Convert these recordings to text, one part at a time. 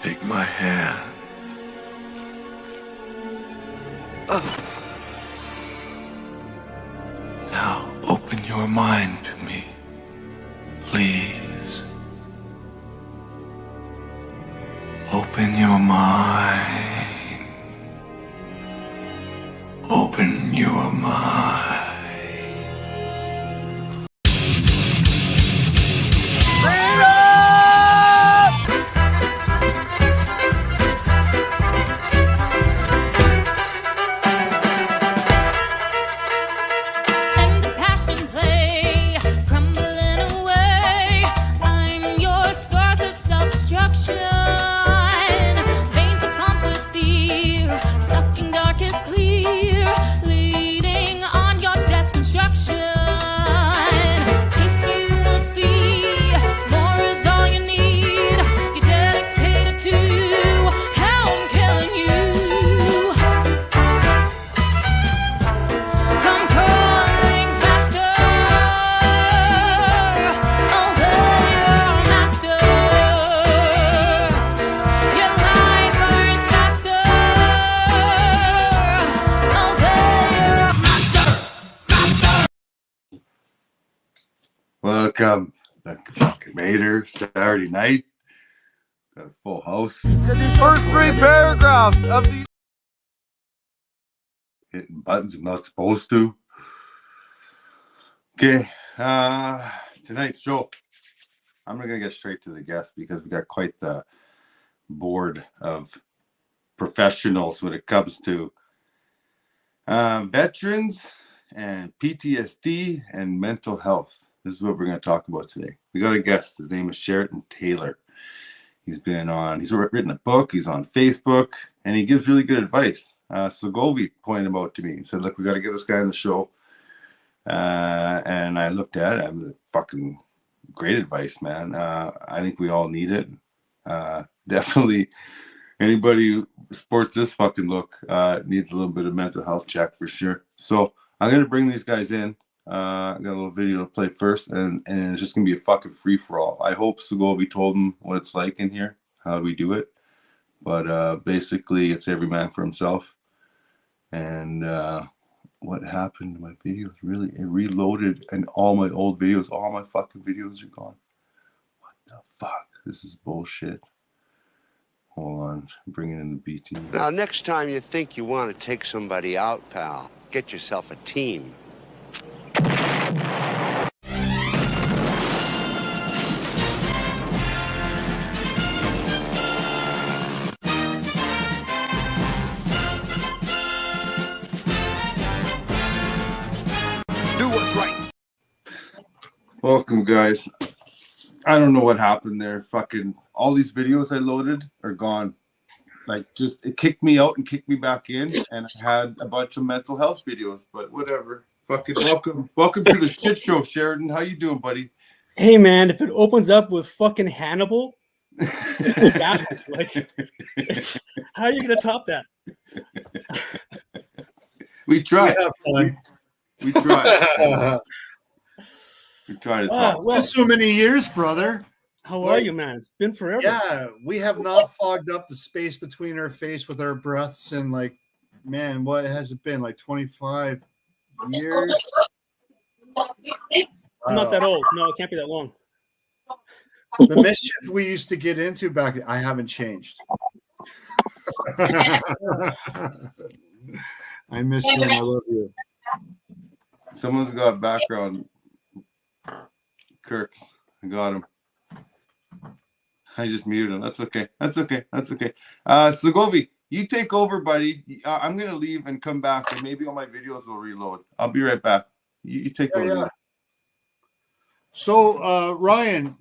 Take my hand. Now open your mind to me, please. Open your mind. Open your mind. Welcome, the fucking Mater, Saturday night. Got a full house. First three paragraphs of the Hitting buttons I'm not supposed to. Okay, tonight's show. I'm not gonna get straight to the guest because we got quite the board of professionals when it comes to veterans and PTSD and mental health. This is what we're going to talk about today. We got a guest. His name is Sherdian Taylor. He's written a book. He's on Facebook, and he gives really good advice. Selgovae pointed him out to me and said, look, we got to get this guy on the show. And I looked at it. I mean, fucking great advice, man. I think we all need it. Definitely anybody who sports this fucking look needs a little bit of mental health check for sure. So I'm going to bring these guys in. I got a little video to play first, and it's just gonna be a fucking free for all. I hope Selgovae told him what it's like in here, how we do it, but basically it's every man for himself. And what happened to my videos? Really, it reloaded, and all my old videos, all my fucking videos are gone. What the fuck? This is bullshit. Hold on, I'm bringing in the BT. Now, next time you think you want to take somebody out, pal, get yourself a team. do what's right. Welcome, guys. I don't know what happened there. Fucking all these videos I loaded are gone. Like, just it kicked me out and kicked me back in, and I had a bunch of mental health videos. But whatever. Fucking welcome to the shit show, Sherdian. How you doing, buddy? Hey, man, if it opens up with fucking Hannibal, like, how are you gonna top that? We tried. We have fun. We tried. We tried to talk. Well, so many years, brother. How are you, man? It's been forever. Yeah, we have not fogged up the space between our face with our breaths and, like, man, what has it been, like 25 years? I'm not that old. No, it can't be that long. The mischief we used to get into back, I haven't changed. I miss you. I love you. Someone's got background. Kirk, I got him. I just muted him. That's okay. Selgovae, you take over, buddy. I'm gonna leave and come back, and maybe all my videos will reload. I'll be right back. You take over. Yeah. So, Ryan,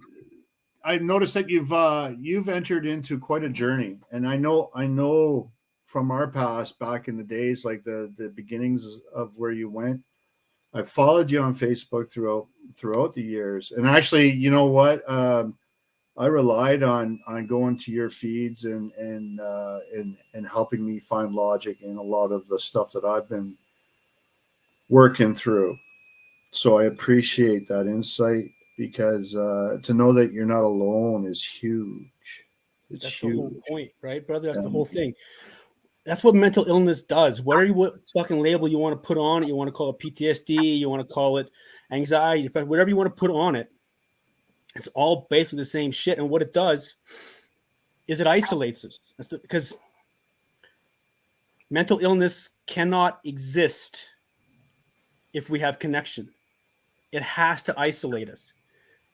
I noticed that you've entered into quite a journey, and I know from our past back in the days, like the beginnings of where you went. I followed you on Facebook throughout the years, and actually, you know what? I relied on going to your feeds and helping me find logic in a lot of the stuff that I've been working through. So I appreciate that insight, because to know that you're not alone is huge. It's That's huge. the whole point, right, brother? That's Yeah. the whole thing. That's what mental illness does. What fucking label you want to put on it, you want to call it PTSD, you want to call it anxiety, whatever you want to put on it, it's all basically the same shit. And what it does is it isolates us. Because mental illness cannot exist if we have connection. It has to isolate us.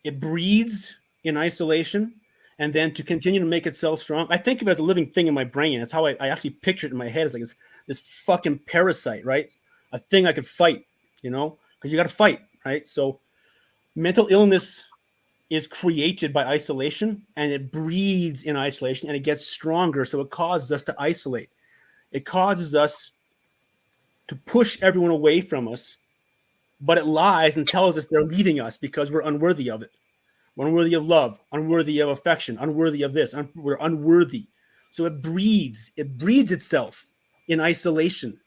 It breeds in isolation, and then to continue to make itself strong. I think of it as a living thing in my brain. That's how I actually picture it in my head. It's like this fucking parasite, right? A thing I could fight, because you got to fight, right? So mental illness is created by isolation, and it breeds in isolation, and it gets stronger. So it causes us to isolate. It causes us to push everyone away from us, but it lies and tells us they're leaving us because we're unworthy of it. We're unworthy of love, unworthy of affection, unworthy of this. We're unworthy. So it breeds itself in isolation.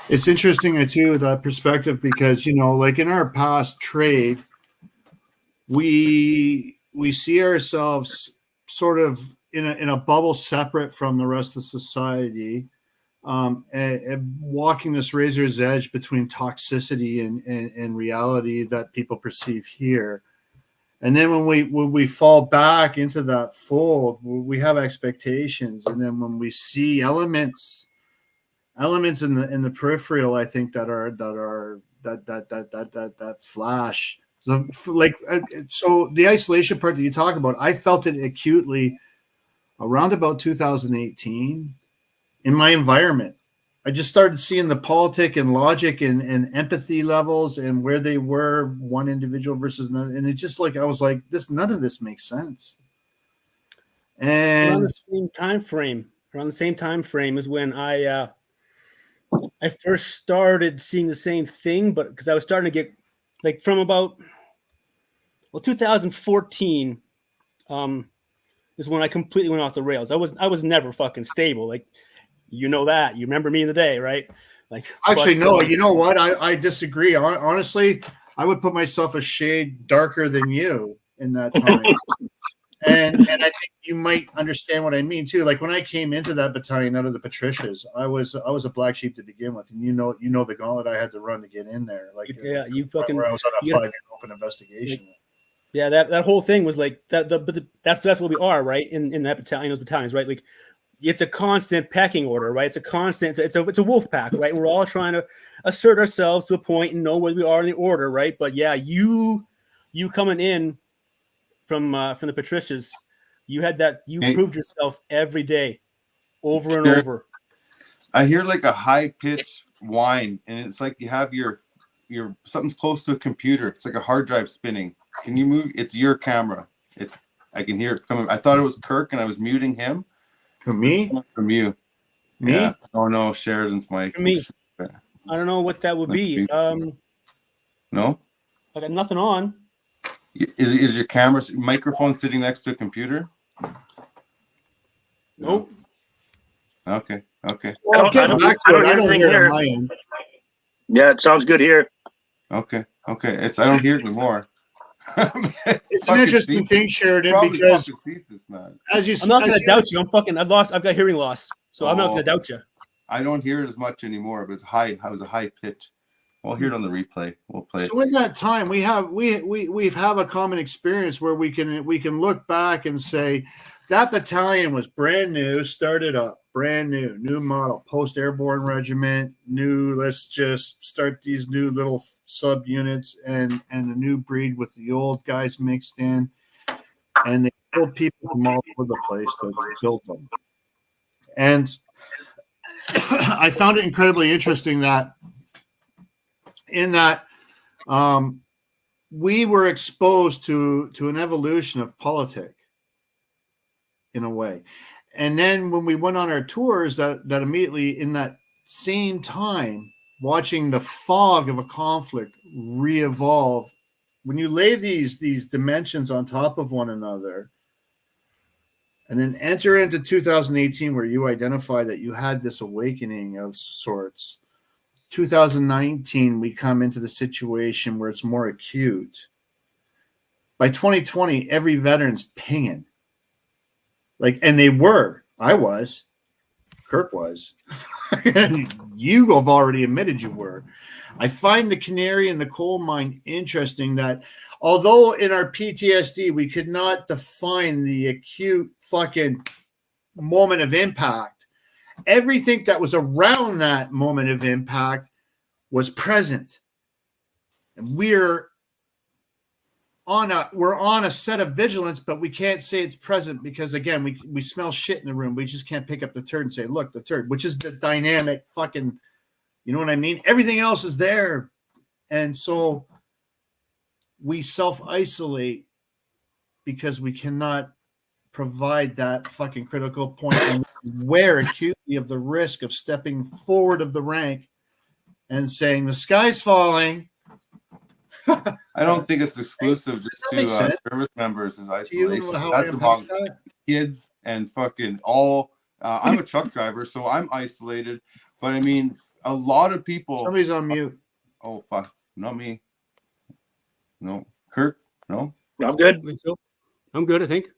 It's interesting too, that perspective, because like in our past trade, we see ourselves sort of in a bubble separate from the rest of society, and walking this razor's edge between toxicity and reality that people perceive here. And then when we fall back into that fold, we have expectations, and then when we see elements in the peripheral, I think that flash. So the isolation part that you talk about, I felt it acutely around about 2018 in my environment. I just started seeing the politic and logic and empathy levels and where they were, one individual versus another. And it's just like, I was like, none of this makes sense. And around the same time frame is when I first started seeing the same thing, but because I was starting to get from about 2014 is when I completely went off the rails. I was never fucking stable. That. You remember me in the day, right? Actually, no. You know what? I disagree. Honestly, I would put myself a shade darker than you in that time. and I think you might understand what I mean too. Like when I came into that battalion out of the Patricias, I was a black sheep to begin with, and you know the gauntlet I had to run to get in there. You fucking. Where I was on a 5-year open investigation. Yeah, that whole thing was like that. But that's what we are, right? In that battalion, those battalions, right? Like. It's a constant pecking order, right? It's a constant. It's a wolf pack, right? We're all trying to assert ourselves to a point and know where we are in the order, right? But yeah, you coming in from the Patricias, you had that. You proved yourself every day, over and over. I hear like a high pitched whine, and it's like you have your something's close to a computer. It's like a hard drive spinning. Can you move? It's your camera. I can hear it coming. I thought it was Kirk, and I was muting him. From me? From you. Me? Yeah. Oh no, Sheridan's mic. From me. I don't know what that would be. No? I got nothing on. Is your microphone sitting next to a computer? Nope. Okay. Well, I don't hear it on my end. Yeah, it sounds good here. Okay. I don't hear it anymore. It's an interesting thing, Sheridan, because I'm not going to doubt you. I've got hearing loss, so I'm not going to doubt you. I don't hear it as much anymore, but it's high. It was a high pitch. We'll hear it on the replay. We'll play it. So in that time, we have a common experience where we can look back and say that battalion was brand new, started up, brand new model, post-airborne regiment, let's just start these new little subunits and a new breed with the old guys mixed in. And they pulled people from all over the place to build them. And I found it incredibly interesting that we were exposed to an evolution of politic in a way. And then when we went on our tours, that immediately in that same time, watching the fog of a conflict re-evolve, when you lay these dimensions on top of one another, and then enter into 2018 where you identify that you had this awakening of sorts. 2019, we come into the situation where it's more acute. By 2020, every veteran's pinging. Like, and they were. I was. Kirk was. And you have already admitted you were. I find the canary in the coal mine interesting that although in our PTSD we could not define the acute fucking moment of impact, everything that was around that moment of impact was present. And we're on a set of vigilance, but we can't say it's present because again, we smell shit in the room. We just can't pick up the turd and say, look, the turd, which is the dynamic fucking, you know what I mean? Everything else is there. And so we self-isolate because we cannot provide that fucking critical point and aware acutely of the risk of stepping forward of the rank and saying the sky's falling. I don't think it's exclusive just to service members as isolation. That's among kids and fucking all. I'm a truck driver, so I'm isolated. But I mean, a lot of people. Somebody's on mute. Oh, fuck. Not me. No. Kirk? No? I'm good. I think so. I'm good, I think.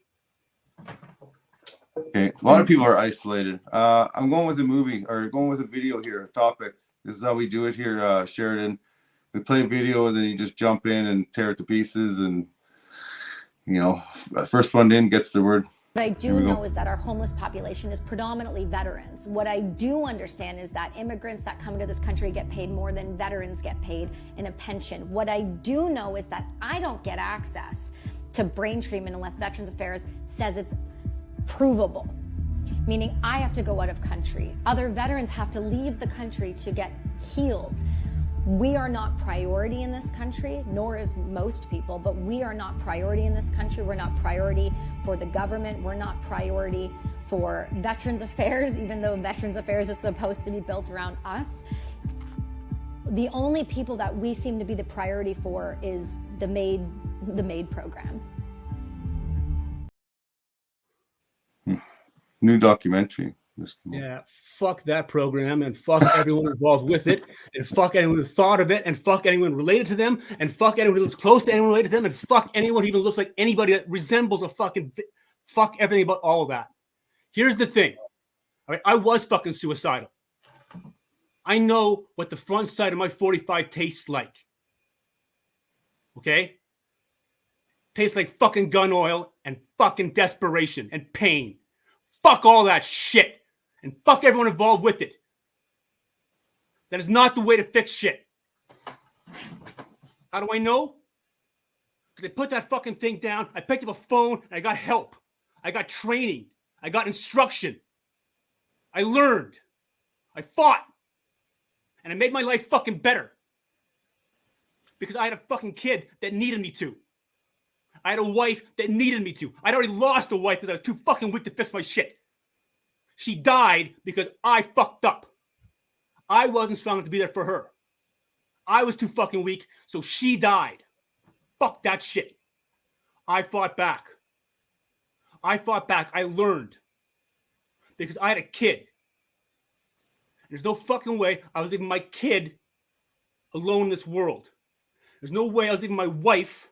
Okay. A lot of people are isolated. I'm going with a movie or going with a video here, a topic. This is how we do it here, Sheridan. We play a video and then you just jump in and tear it to pieces. And, you know, first one in gets the word. What I do know is that our homeless population is predominantly veterans. What I do understand is that immigrants that come into this country get paid more than veterans get paid in a pension. What I do know is that I don't get access to brain treatment unless Veterans Affairs says it's provable, meaning I have to go out of country. Other veterans have to leave the country to get healed. We are not priority in this country, nor is most people, but we are not priority in this country. We're not priority for the government. We're not priority for Veterans Affairs, even though Veterans Affairs is supposed to be built around us. The only people that we seem to be the priority for is the MAID program. New documentary. Yeah, fuck that program and fuck everyone involved with it and fuck anyone who thought of it and fuck anyone related to them and fuck anyone who looks close to anyone related to them and fuck anyone who even looks like anybody that resembles a fucking fuck everything about all of that. Here's the thing. All right, I was fucking suicidal. I know what the front side of my 45 tastes like. Okay? Tastes like fucking gun oil and fucking desperation and pain. Fuck all that shit. And fuck everyone involved with it. That is not the way to fix shit. How do I know? Because I put that fucking thing down, I picked up a phone, and I got help. I got training. I got instruction. I learned. I fought. And I made my life fucking better. Because I had a fucking kid that needed me to. I had a wife that needed me to. I'd already lost a wife because I was too fucking weak to fix my shit. She died because I fucked up. I wasn't strong enough to be there for her. I was too fucking weak, so she died. Fuck that shit. I fought back. I learned. Because I had a kid. There's no fucking way I was leaving my kid alone in this world. There's no way I was leaving my wife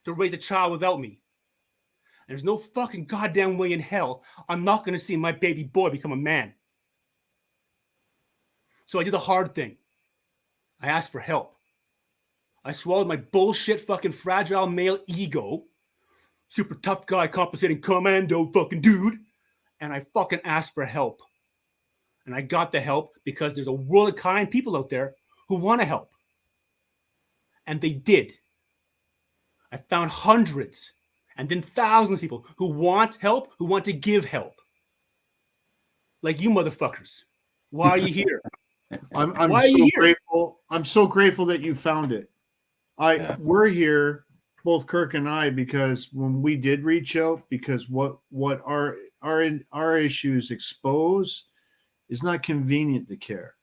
to raise a child without me. And there's no fucking goddamn way in hell I'm not going to see my baby boy become a man. So I did the hard thing. I asked for help. I swallowed my bullshit fucking fragile male ego, super tough guy compensating commando fucking dude, and I fucking asked for help. And I got the help because there's a world of kind people out there who want to help. And they did. I found hundreds and then thousands of people who want help, who want to give help. Like you motherfuckers. Why are you here? I'm so grateful. I'm so grateful that you found it. We're here, both Kirk and I, because when we did reach out, because what our issues expose is not convenient to care.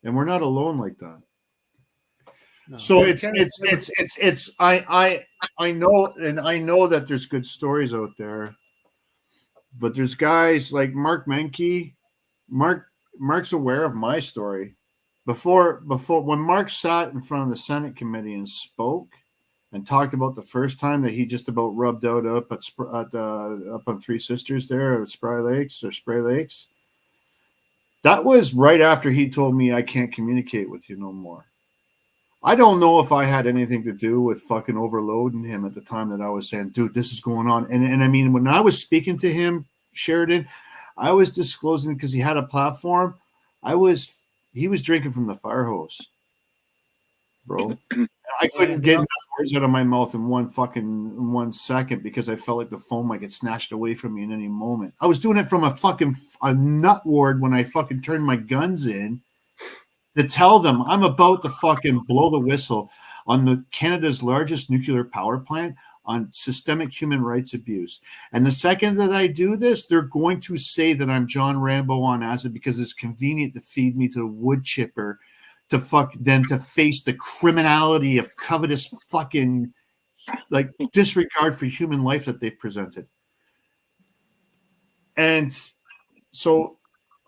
And we're not alone like that. No. So I know that there's good stories out there, but there's guys like Mark Menke. Mark's aware of my story. Before when Mark sat in front of the Senate committee and spoke, and talked about the first time that he just about rubbed out up up on Three Sisters there at Spray Lakes. That was right after he told me I can't communicate with you no more. I don't know if I had anything to do with fucking overloading him at the time that I was saying, dude, this is going on. And I mean, when I was speaking to him, Sherdian, I was disclosing because he had a platform. He was drinking from the fire hose, bro. I couldn't get enough words out of my mouth in 1 second because I felt like the phone might get snatched away from me in any moment. I was doing it from a nut ward when I fucking turned my guns in to tell them I'm about to fucking blow the whistle on Canada's largest nuclear power plant on systemic human rights abuse. And the second that I do this, they're going to say that I'm John Rambo on acid because it's convenient to feed me to the wood chipper to face the criminality of covetous fucking like disregard for human life that they've presented. And so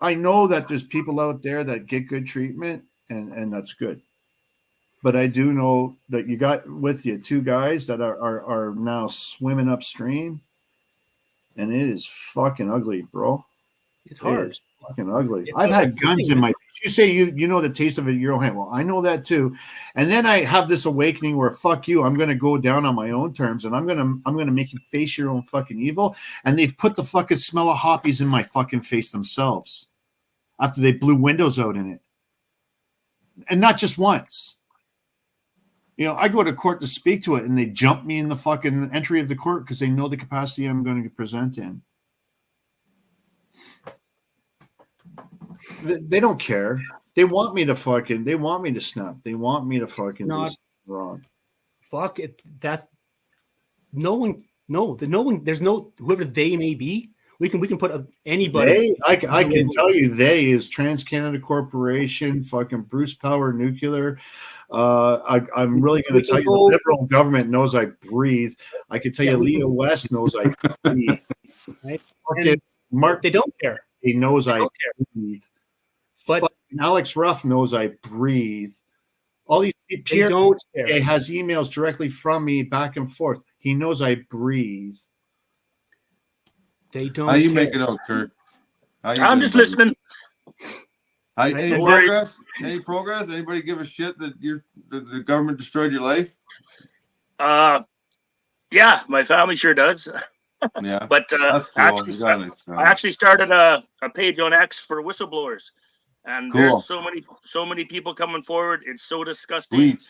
I know that there's people out there that get good treatment and that's good. But I do know that you got with you two guys that are now swimming upstream, and it is fucking ugly, bro. It's hard. It's fucking ugly. I've had guns in my face. You say you know the taste of it in your own hand. Well, I know that too. And then I have this awakening where fuck you, I'm gonna go down on my own terms and I'm gonna make you face your own fucking evil. And they've put the fucking smell of hoppies in my fucking face themselves after they blew windows out in it. And not just once. You know, I go to court to speak to it and they jump me in the fucking entry of the court because they know the capacity I'm going to present in. They don't care. They want me to snap. They want me to fucking do something wrong. Fuck it. That's no one, there's no, whoever they may be. We can put anybody. I can tell you they is TransCanada Corporation, fucking Bruce Power Nuclear. I'm really going to tell you the Liberal government knows I breathe. I can tell you Leo West knows I breathe. Right? Mark, they don't care. He knows I breathe. But Alex Ruff knows I breathe. All these Pierre don't care. Has emails directly from me back and forth. He knows I breathe. They don't. How you make it out, Kirk? I'm just listening. Any progress? Any progress? Anybody give a shit that the government destroyed your life? Yeah, my family sure does. Yeah, but I actually started a page on X for whistleblowers, and there's so many people coming forward. It's so disgusting. Sweet.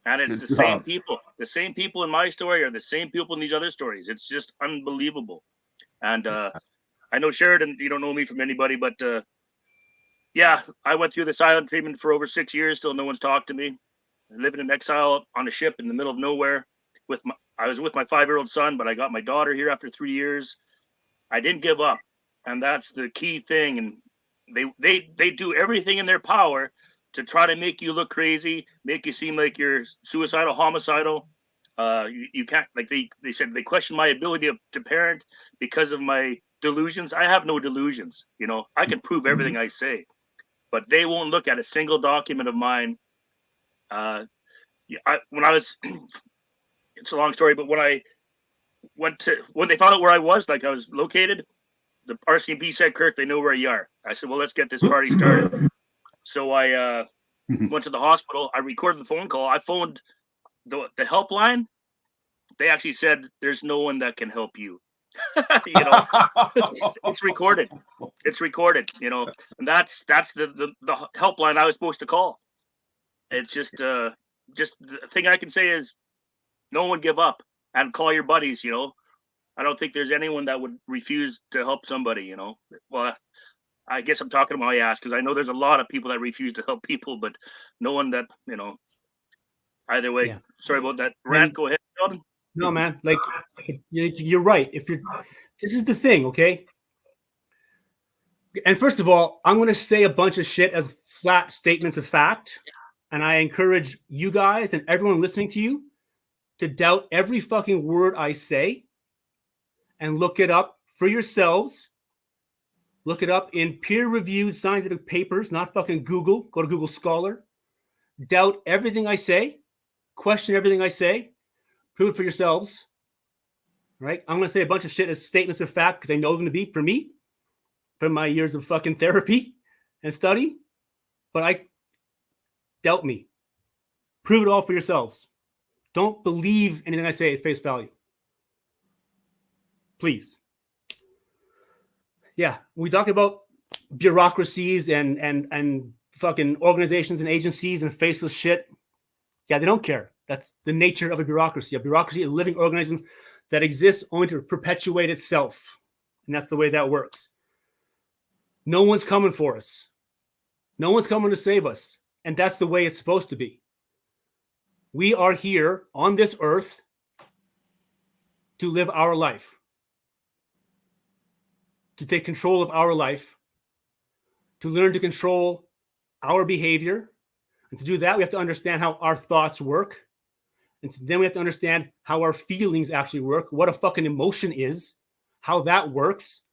And it's the same people. The same people in my story are the same people in these other stories. It's just unbelievable. And I know Sheridan, you don't know me from anybody, but yeah, I went through the silent treatment for over 6 years. Still no one's talked to me. Living in exile on a ship in the middle of nowhere. I was with my 5-year-old son, but I got my daughter here after 3 years. I didn't give up. And that's the key thing. And they do everything in their power to try to make you look crazy, make you seem like you're suicidal, homicidal. You can't, like they said, they question my ability to parent because of my delusions. I have no delusions. You know, I can prove everything I say, but they won't look at a single document of mine. When I was, it's a long story, but when they found out where I was, like I was located, the RCMP said, Kirk, they know where you are. I said, well, let's get this party started. So I went to the hospital. I recorded the phone call. I phoned the helpline. They actually said there's no one that can help you. You know, it's recorded. It's recorded. You know, and that's the helpline I was supposed to call. It's just the thing I can say is, no one give up and call your buddies. You know, I don't think there's anyone that would refuse to help somebody. You know, well, I guess I'm talking about my ass because I know there's a lot of people that refuse to help people, but no one that, you know. Either way, yeah. Sorry about that. Rand, go ahead, Sheldon. No, man. Like, you're right. This is the thing, okay? And first of all, I'm going to say a bunch of shit as flat statements of fact, and I encourage you guys and everyone listening to you to doubt every fucking word I say and look it up for yourselves. Look it up in peer-reviewed scientific papers, not fucking Google. Go to Google Scholar. Doubt everything I say. Question everything I say. Prove it for yourselves. Right? I'm going to say a bunch of shit as statements of fact because I know them to be for me, from my years of fucking therapy and study. But doubt me. Prove it all for yourselves. Don't believe anything I say at face value. Please. Yeah, we talk about bureaucracies and fucking organizations and agencies and faceless shit. Yeah, they don't care. That's the nature of a bureaucracy. A bureaucracy is a living organism that exists only to perpetuate itself. And that's the way that works. No one's coming for us. No one's coming to save us. And that's the way it's supposed to be. We are here on this earth to live our life, to take control of our life, to learn to control our behavior. And to do that, we have to understand how our thoughts work. And then we have to understand how our feelings actually work, what a fucking emotion is, how that works.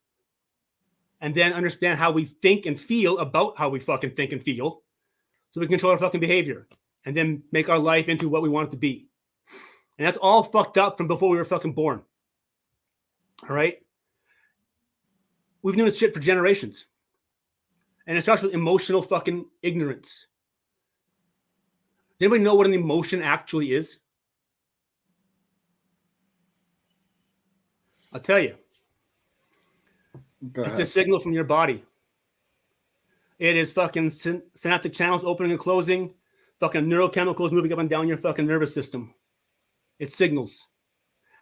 And then understand how we think and feel about how we fucking think and feel. So we can control our fucking behavior. And then make our life into what we want it to be. And that's all fucked up from before we were fucking born. All right? We've been doing this shit for generations. And it starts with emotional fucking ignorance. Does anybody know what an emotion actually is? I'll tell you. It's a signal from your body. It is fucking synaptic channels opening and closing, fucking neurochemicals moving up and down your fucking nervous system. It signals.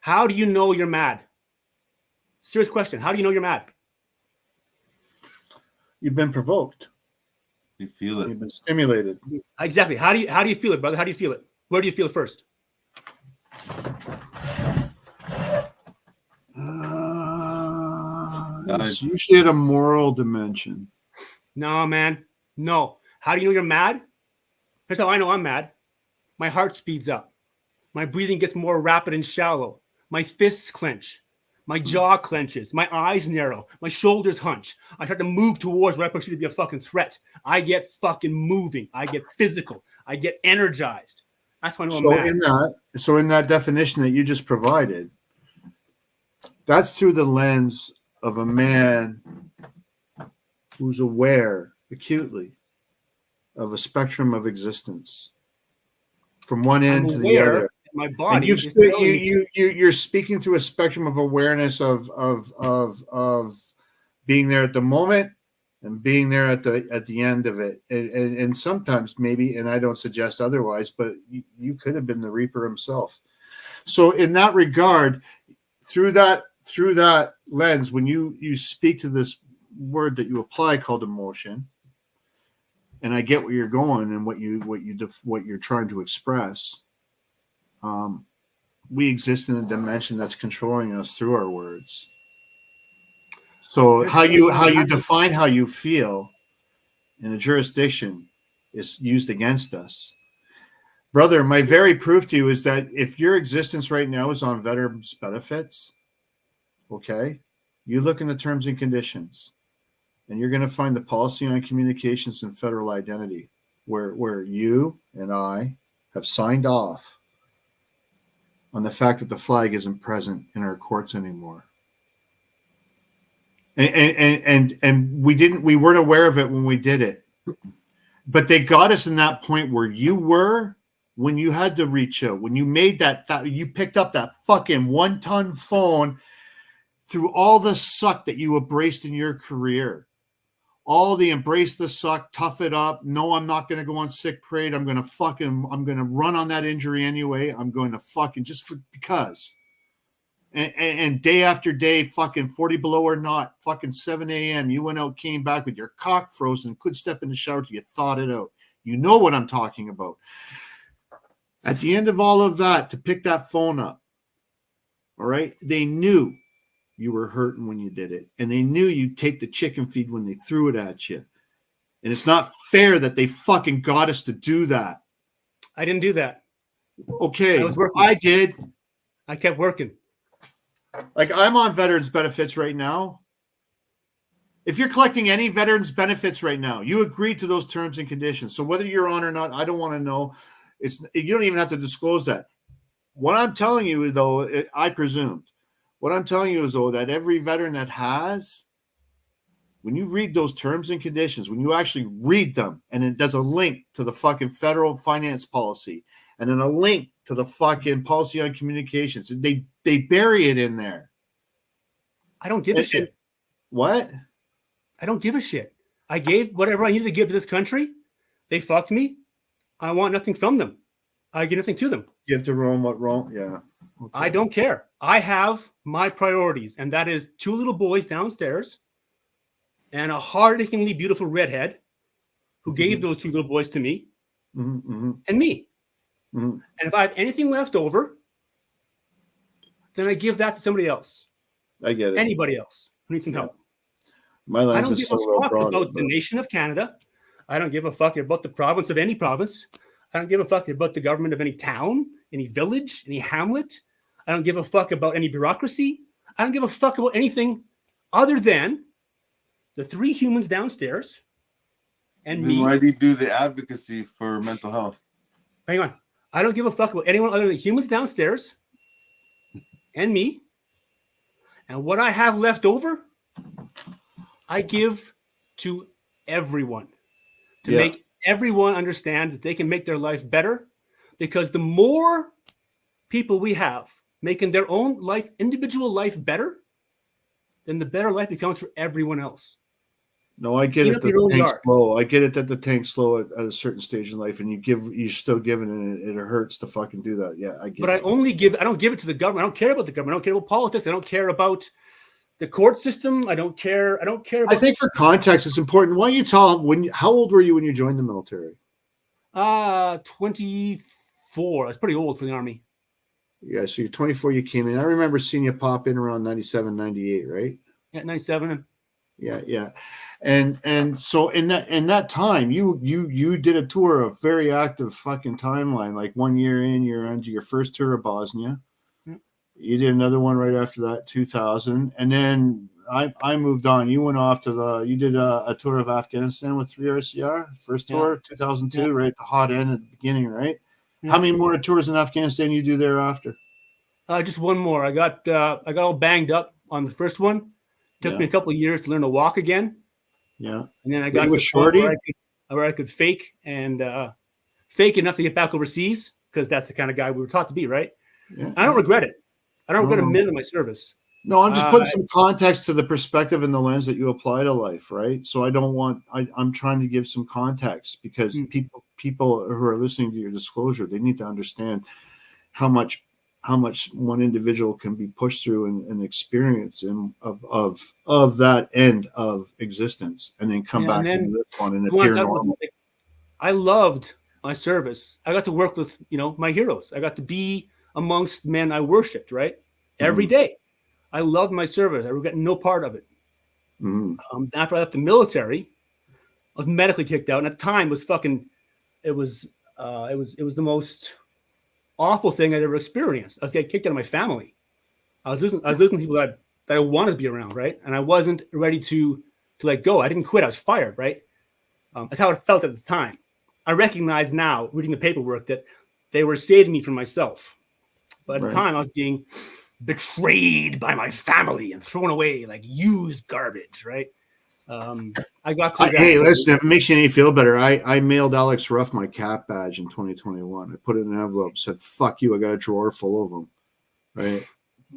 How do you know you're mad? Serious question. How do you know you're mad? You've been provoked. You feel it. You've been stimulated. Exactly. How do you feel it, brother? How do you feel it? Where do you feel it first? It's usually at a moral dimension. No, man. No. How do you know you're mad? Here's how I know I'm mad. My heart speeds up. My breathing gets more rapid and shallow. My fists clench. My jaw clenches. My eyes narrow. My shoulders hunch. I start to move towards what I perceive to be a fucking threat. I get fucking moving. I get physical. I get energized. That's when I'm mad. So in that definition that you just provided, that's through the lens of a man who's aware acutely of a spectrum of existence from one end to the other. My body. You're speaking through a spectrum of awareness of being there at the moment and being there at the end of it, and sometimes maybe, and I don't suggest otherwise, but you could have been the Reaper himself. So in that regard, through that lens, when you speak to this word that you apply called emotion, and I get where you're going and what you're trying to express. We exist in a dimension that's controlling us through our words. So how you define how you feel in a jurisdiction is used against us. Brother, my very proof to you is that if your existence right now is on veterans benefits, okay, you look in the terms and conditions, and you're going to find the policy on communications and federal identity, where you and I have signed off on the fact that the flag isn't present in our courts anymore. And we weren't aware of it when we did it. But they got us in that point where you were when you had to reach out, when you made you picked up that fucking 1-ton phone through all the suck that you embraced in your career. All the embrace the suck, tough it up. No, I'm not going to go on sick parade. I'm going to run on that injury anyway. I'm going to fucking because. And day after day, fucking 40 below or not, fucking 7 a.m. You went out, came back with your cock frozen, could step in the shower till you thought it out. You know what I'm talking about. At the end of all of that, to pick that phone up, all right, they knew you were hurting when you did it. And they knew you'd take the chicken feed when they threw it at you. And it's not fair that they fucking got us to do that. I didn't do that. Okay. I did. I kept working. Like, I'm on veterans benefits right now. If you're collecting any veterans benefits right now, you agree to those terms and conditions. So whether you're on or not, I don't want to know. You don't even have to disclose that. What I'm telling you, though, I presumed. What I'm telling you is, though, that every veteran that has, when you read those terms and conditions, when you actually read them, and it does a link to the fucking federal finance policy, and then a link to the fucking policy on communications, they bury it in there. I don't give a shit. What? I don't give a shit. I gave whatever I needed to give to this country. They fucked me. I want nothing from them. I give nothing to them. Give to Rome what Rome, yeah. Okay. I don't care. I have my priorities, and that is 2 little boys downstairs and a heart-achingly beautiful redhead who gave those 2 little boys to me and me. And if I have anything left over, then I give that to somebody else. I get it. Anybody else who needs some help. My I don't give a fuck about the nation of Canada. I don't give a fuck about the province of any province. I don't give a fuck about the government of any town, any village, any hamlet. I don't give a fuck about any bureaucracy. I don't give a fuck about anything other than the 3 humans downstairs and me. Why do you do the advocacy for mental health? Hang on. I don't give a fuck about anyone other than humans downstairs and me. And what I have left over, I give to everyone to make everyone understand that they can make their life better, because the more people we have making their own life, individual life better, then the better life becomes for everyone else. No, I get it that the tank's slow. I get it that the tank's slow at a certain stage in life, and you're still giving it, and it hurts to fucking do that. Yeah, I get it. But I don't give it to the government. I don't care about the government. I don't care about politics. I don't care about the court system. I don't care about. I think for context, it's important. Why don't you tell how old were you when you joined the military? 24. I was pretty old for the Army. Yeah, so you're 24. You came in. I remember seeing you pop in around 97, 98, right? Yeah, 97. Yeah. And so in that time, you did a tour, a very active fucking timeline. Like 1 year in, you're onto your first tour of Bosnia. Yeah. You did another one right after that, 2000, and then I moved on. You went off to you did a tour of Afghanistan with 3RCR, first tour, 2002, right at the hot end at the beginning, right? Yeah. How many more tours in Afghanistan you do thereafter? Just one more. I got all banged up on the first one. Took me a couple of years to learn to walk again. Yeah. And then I got to Shorty where I could fake enough to get back overseas, because that's the kind of guy we were taught to be, right? Yeah. I don't regret it. I don't regret a minute of my service. No, I'm just putting some context to the perspective and the lens that you apply to life, right? So I'm trying to give some context, because people who are listening to your disclosure, they need to understand how much one individual can be pushed through and experience of that end of existence, and then come back to this one and appear normal. I loved my service. I got to work with my heroes. I got to be amongst men I worshipped, right? Every day. I loved my service. I regret no part of it. After I left the military, I was medically kicked out, and at the time it was the most awful thing I'd ever experienced. I was getting kicked out of my family. I was losing people that I wanted to be around, right? And I wasn't ready to let go. I didn't quit. I was fired, right? That's how it felt at the time. I recognize now, reading the paperwork, that they were saving me from myself. But at the time, I was being betrayed by my family and thrown away like used garbage, right? I got to hey, listen, if it makes you any feel better, I mailed Alex Ruff my cap badge in 2021. I put it in an envelope, said, fuck you, I got a drawer full of them, right?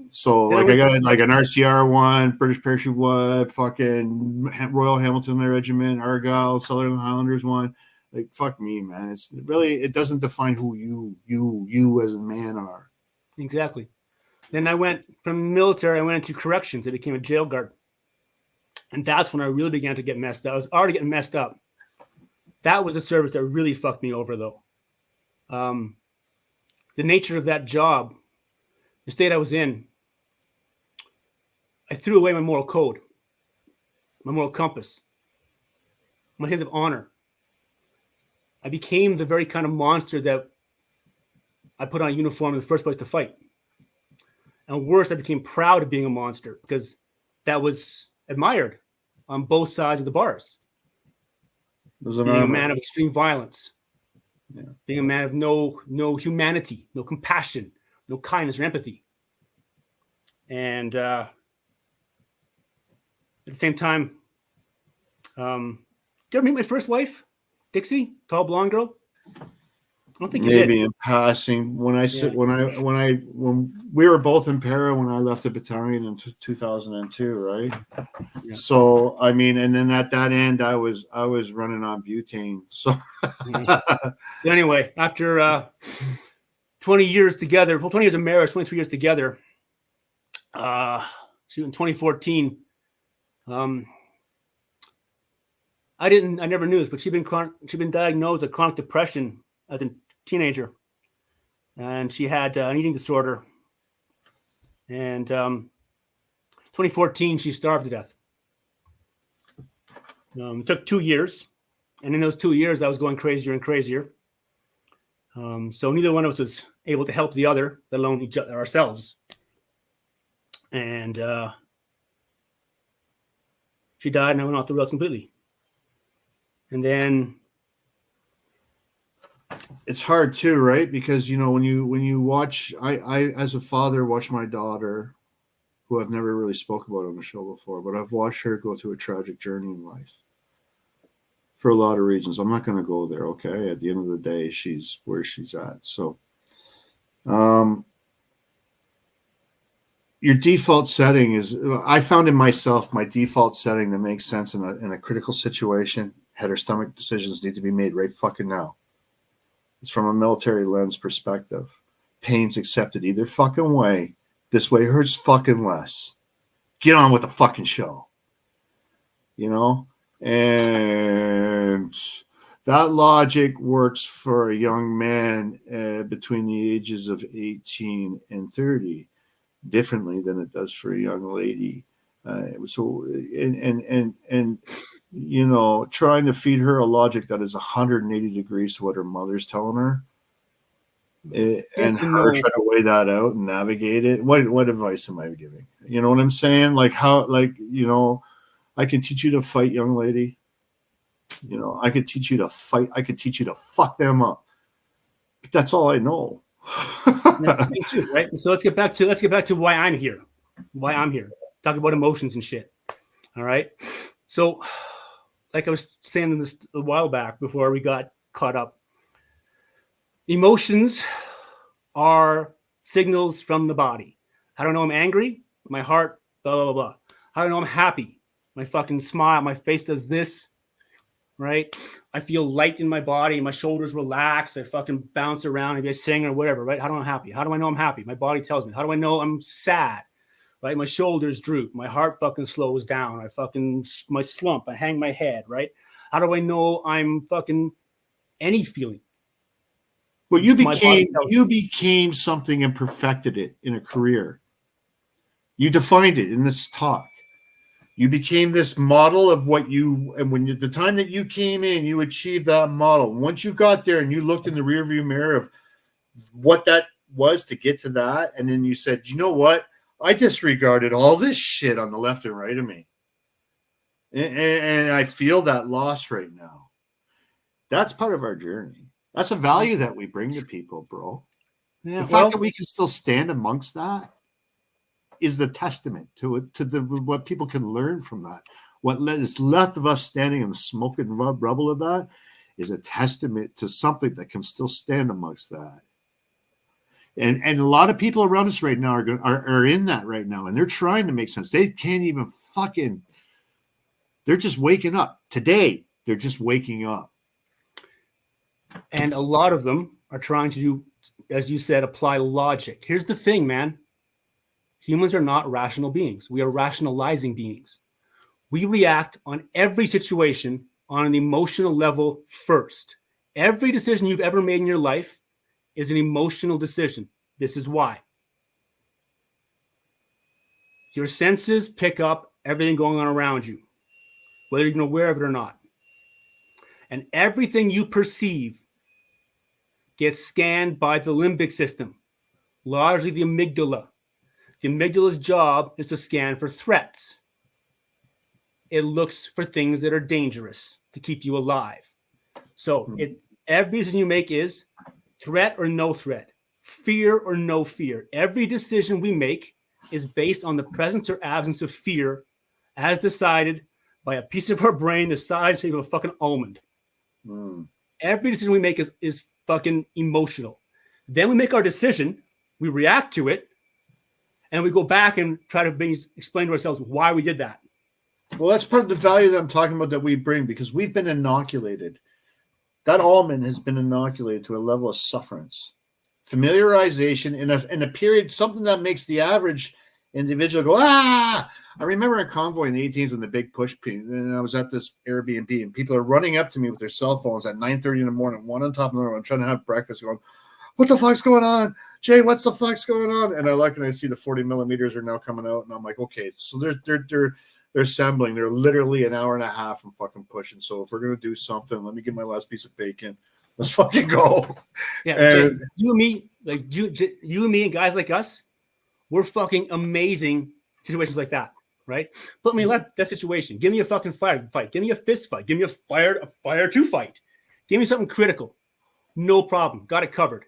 So I got like an RCR one, British Parachute one, fucking Royal Hamilton Regiment, Argyle, Southern Highlanders one. Like, fuck me, man. It doesn't define who you as a man are. Exactly. Then I went from military, I went into corrections. I became a jail guard. And that's when I really began to get messed up. I was already getting messed up. That was a service that really fucked me over, though. The nature of that job, the state I was in, I threw away my moral code, my moral compass, my sense of honor. I became the very kind of monster that I put on a uniform in the first place to fight. And worse, I became proud of being a monster, because that was admired on both sides of the bars. Being a man of extreme violence, being a man of no humanity, no compassion, no kindness or empathy. And at the same time, did you ever meet my first wife, Dixie, tall blonde girl? I don't think you Maybe did. in passing. When we were both in para when I left the battalion in 2002, right? Yeah. So I mean, and then at that end, I was running on butane. So anyway, after 20 years together, 20 years of marriage, 23 years together, in 2014, I never knew this, but she'd been diagnosed with chronic depression as a teenager, and she had an eating disorder. And 2014, she starved to death. It took 2 years, and in those 2 years, I was going crazier and crazier. So neither one of us was able to help the other, let alone each other, ourselves. And she died, and I went off the rails completely. And then it's hard too, right? Because when you watch, I as a father watch my daughter, who I've never really spoke about on the show before, but I've watched her go through a tragic journey in life for a lot of reasons. I'm not going to go there. Okay, at the end of the day, she's where she's at. So, your default setting is, I found in myself, my default setting that makes sense in a critical situation. Head or stomach decisions need to be made right fucking now. It's from a military lens perspective. Pain's accepted either fucking way. This way hurts fucking less. Get on with the fucking show. And that logic works for a young man between the ages of 18 and 30 differently than it does for a young lady. Trying to feed her a logic that is 180 degrees to what her mother's telling her, and her try to weigh that out and navigate it. What advice am I giving? You know what I'm saying? I can teach you to fight, young lady. I could teach you to fight. I could teach you to fuck them up. But that's all I know. That's the thing too, right? So let's get back to why I'm here. Why I'm here. Talk about emotions and shit. All right. So, like I was saying this a while back before we got caught up, emotions are signals from the body. How do I know I'm angry? My heart, blah, blah, blah, blah. How do I know I'm happy? My fucking smile, my face does this, right? I feel light in my body, my shoulders relax, I fucking bounce around, maybe I sing or whatever, right? How do I know I'm happy? How do I know I'm happy? My body tells me. How do I know I'm sad? Right? My shoulders droop. My heart fucking slows down. My slump. I hang my head, right? How do I know I'm fucking any feeling? Well, you became something and perfected it in a career. You defined it in this talk. You became this model of what the time that you came in, you achieved that model. Once you got there and you looked in the rearview mirror of what that was to get to that, and then you said, you know what? I disregarded all this shit on the left and right of me. And I feel that loss right now. That's part of our journey. That's a value that we bring to people, bro. Yeah, the fact that we can still stand amongst that is the testament to it, what people can learn from that. What is left of us standing in the smoke and rubble of that is a testament to something that can still stand amongst that. And a lot of people around us right now are in that right now, and they're trying to make sense. They can't even they're just waking up. Today, they're just waking up. And a lot of them are trying to do, as you said, apply logic. Here's the thing, man. Humans are not rational beings. We are rationalizing beings. We react on every situation on an emotional level first. Every decision you've ever made in your life is an emotional decision. This is why. Your senses pick up everything going on around you, whether you're aware of it or not. And everything you perceive gets scanned by the limbic system, largely the amygdala. The amygdala's job is to scan for threats. It looks for things that are dangerous to keep you alive. So every decision you make is threat or no threat. fear or no fear. Every decision we make is based on the presence or absence of fear as decided by a piece of our brain the size shape of a fucking almond. Every decision we make is fucking emotional. Then we make our decision, we react to it, and we go back and try to explain to ourselves why we did that. Well, that's part of the value that I'm talking about that we bring, because we've been inoculated. That almond has been inoculated to a level of sufferance, familiarization in a period, something that makes the average individual go, ah! I remember a convoy in the 18s when the big push, and I was at this Airbnb, and people are running up to me with their cell phones at 9:30 in the morning, one on top of another. I'm trying to have breakfast, going, what the fuck's going on? Jay, what's the fuck's going on? And I look and I see the 40 millimeters are now coming out, and I'm like, okay, so they're assembling. They're literally an hour and a half from fucking pushing. So if we're gonna do something, let me get my last piece of bacon. Let's fucking go. Yeah, and, Jay, you and me, like you and me, and guys like us, we're fucking amazing situations like that, right? Put me in that situation. Give me a fucking fight. Give me a fist fight. Give me a fire to fight. Give me something critical. No problem. Got it covered.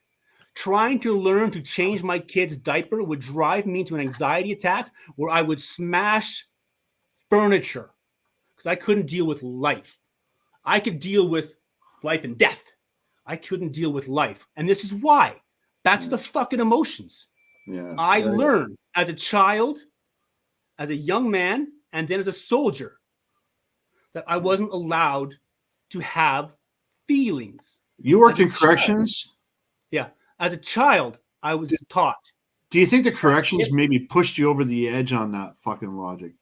Trying to learn to change my kid's diaper would drive me into an anxiety attack where I would smash furniture because I couldn't deal with life. I could deal with life and death. I couldn't deal with life. And this is why. Back to the fucking emotions. I learned as a child, as a young man, and then as a soldier, that I wasn't allowed to have feelings. You worked in corrections? Yeah. As a child, I was taught. Do you think the corrections maybe pushed you over the edge on that fucking logic?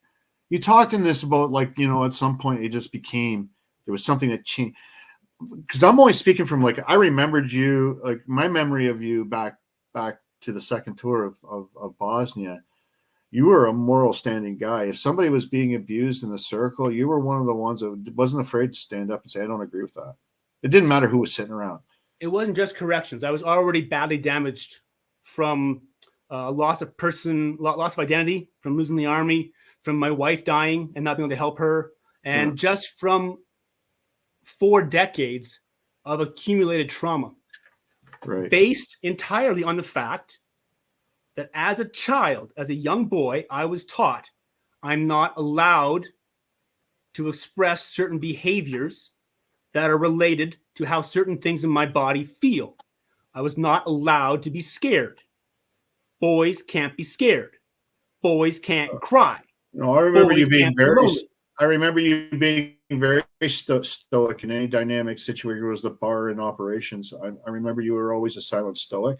You talked in this about, like, you know, at some point it just became, there was something that changed. Because I'm only speaking from, like, I remembered you, like, my memory of you back to the second tour of Bosnia. You were a moral standing guy. If somebody was being abused in the circle, you were one of the ones that wasn't afraid to stand up and say, I don't agree with that. It didn't matter who was sitting around. It wasn't just corrections. I was already badly damaged from loss of identity, from losing the army, from my wife dying and not being able to help her, and just from 4 decades of accumulated trauma, based entirely on the fact that as a child, as a young boy, I was taught I'm not allowed to express certain behaviors that are related to how certain things in my body feel. I was not allowed to be scared. Boys can't be scared. Boys can't cry. No, I remember you being very stoic in any dynamic situation. It was the bar in operations. I remember you were always a silent stoic.